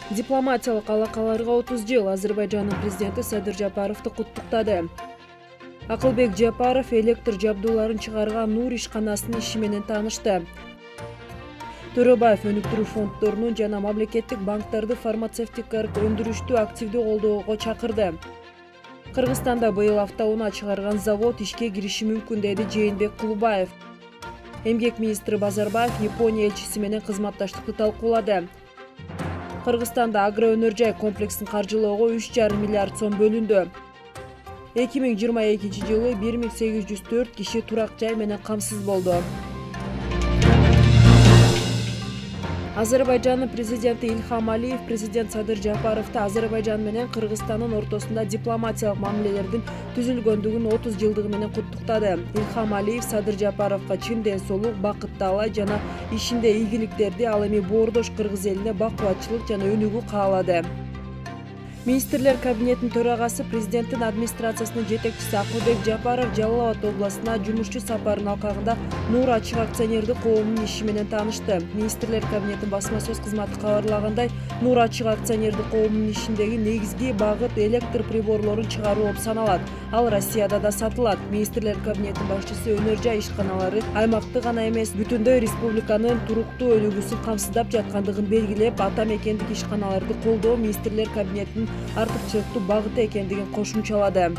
Дипломатиялык алакаларга 30 жыл. Азербайжандын президенти Садыр Жапаровду куттуктады. Акылбек Жапаров электр жабдууларын чыгарган Нур ишканасынын иши менен таанышты. Төрөбаев өнүктүрүү фонддорунун жана мамлекеттик банктарды фармацевтикалык өндүрүштү активдүү колдоого чакырды. Кыргызстанда быйыл автоунаа чыгарган завод ишке кириши мүмкүн, деди Жээнбек Кулубаев. Эмгек министри Базарбаев Япония элчиси менен кызматташтыкты талкуулады. Кыргызстанда агроөнөр-жай комплексин каржылоого 3,5 миллиард сом бөлүндү. 2022 жылы 1804 киши турак жай менен камсыз болду. Азербайжандын президенти Ильхам Алиев президент Садыр Жапаровду Азербайжан менен Кыргызстандын ортосунда дипломатиялык мамилелердин түзүлгөндүгүн 30 жылдыгы менен куттуктады. Ильхам Алиев Садыр Жапаровго чын ден соолук, бакыт таалай жана ишинде ийгиликтерди, ал эми боордош кыргыз элине бакубатчылык жана өнүгүү каалады. Министрлер кабинетинин төрагасы президенттин администрациясынын жетекчиси Акылбек Жапаров Жалал Абад областына жумушчу сапарынын алкагында Нур ачык акционердик коомунун иши менен таанышты. Министрлер кабинетинин басма сөз кызматы кабарлагандай, Нур ачык акционердик коомунун ишиндеги негизги багыт электр приборлорун чыгаруу болуп саналат. Ал Россияда да сатылат. Министрлер кабинетинин башчысы өнөр-жай ишканалары аймакты гана эмес, бүтүндөй республиканын туруктуу өнүгүүсүн камсыздап жаткандыгын белгилеп, ата мекендик ишканаларды колдоо министрлер кабинетинин артыкчылыктуу багыты экендигин кошумчалады.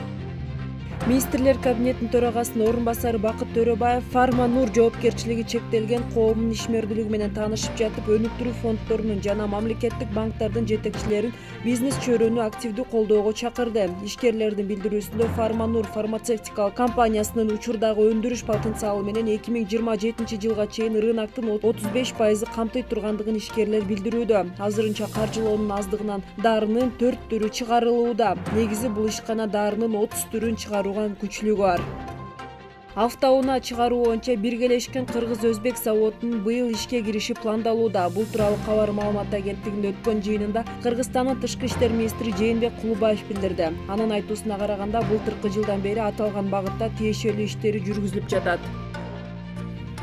Министрлер кабинетинин төрагасынын орун басары Бакыт Төрөбаев Фарма Нур жоопкерчилиги чектелген коомунун ишмердүүлүгү менен таанышып жатып, өнүктүрүү фонддорунун жана мамлекеттик банктардын жетекчилерин бизнес чөйрөнү активдүү колдоого чакырды. Ишкерлердин билдирүүсүндө Фарма Нур фармацевтикалык компаниясынын учурдагы өндүрүш потенциалы менен 2027 жылга чейин рыноктун 35% камтый тургандыгын ишкерлер билдирүүдө. Азырынча каржылоонун аздыгынан дарынын 4 түрү чыгарылууда. Негизи бул ишкана дарынын 30 түрүн чыгарууга күчүлүгү бар. Автоунаа чыгаруу боюнча биргелешкен кыргыз-өзбек заводунун быйыл ишке кириши пландалууда. Бул тууралуу Кабар маалымат агенттигинде өткөн жыйынында Кыргызстандын тышкы иштер министри Жээнбек Кулубаев билдирди. Анын айтуусуна караганда, былтыркы жылдан бери аталган багытта тиешелүү иштери жүргүзүлүп жатат.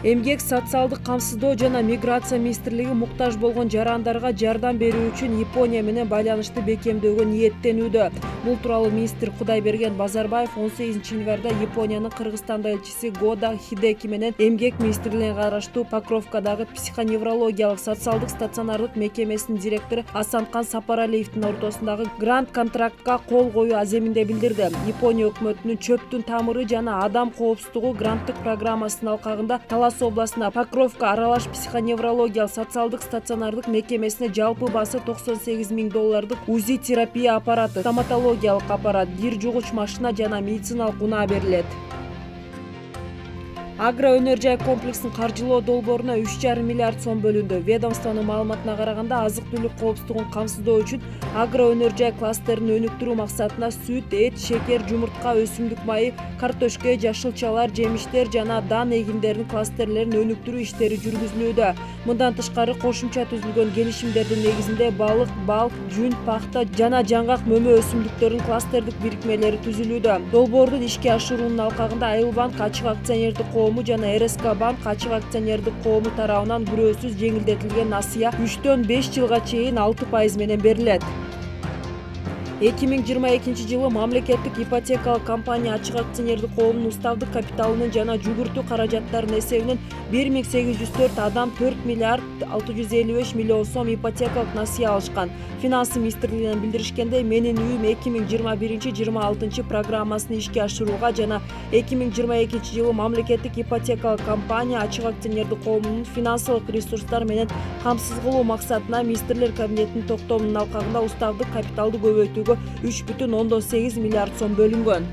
Эмгек, социалдык камсыздоо жана миграция министрлиги муктаж болгон жарандарга жардам берүү үчүн Япония менен байланышты бекемдөөгө ниеттенүүдө. Бул тууралуу министр Кудайберген Базарбаев 18 январда Япониянын Кыргызстанда элчиси Года Хидеки менен эмгек министрлигине караштуу Покровкадагы психоневрологиялык социалдык стационардык мекемесинин директору Асанкан Сапаралиевдин ортосундагы грант контрактка кол коюу аземинде билдирди. Япония өкмөтүнүн чөптүн тамыры жана адам коопсуздугу гранттык программасынын алкагында Талас областына Покровка аралаш психоневрологиялык социалдык стационардык мекемесине жалпы басы $98 000 УЗИ терапия аппараты, стоматологиялык аппарат, кир жугуч машина жана медициналык унаа берилет. Агроөнөр-жай комплексин каржылоо долбооруна 3,5 миллиард сом бөлүндү. Ведомствонун маалыматына караганда, азык-түлүк коопсуздугун камсыздоо үчүн агроөнөр-жай кластерин өнүктүрүү максатында сүт, эт, шекер, жумуртка, өсүмдүк майы, картошка, жашылчалар, жемиштер жана дан эгиндеринин кластерлерин өнүктүрүү иштери жүргүзүлүүдө. Мындан тышкары кошумча түзүлгөн келишимдердин негизинде балык, бал, жүн, пахта жана жаңгак мөмө өсүмдүктөрүнүн кластердик бирикмелери түзүлүүдө. Долбоордун ишке ашыруунун алкагында Айылбанк ачык акционердик коому жана РСК банк ачык акционердик коому тарабынан бирөөсүз жеңилдетилген насыя 3-төн 5 жылга чейин 6% менен берилет. 2022 жылы мамлекеттик ипотекалык компания ачык акционердик коомунун уставдык капиталынын жана жүгүртүү каражаттарынын эсебинен 1804 адам 4 миллиард 655 миллион сом ипотекалык насыя алышкан. Финансы министрлигинен билдиришкендей, Менин үйүм 2021-26 программасын ишке ашырууга жана 2022 жылы мамлекеттик ипотекалык компания ачык акционердик коомунун финансылык ресурстар менен камсыз кылуу максатына министрлер кабинетинин токтомунун алкагында уставдык капиталды көбөйтүүгө 3,8 миллиард сом бөлүнгөн.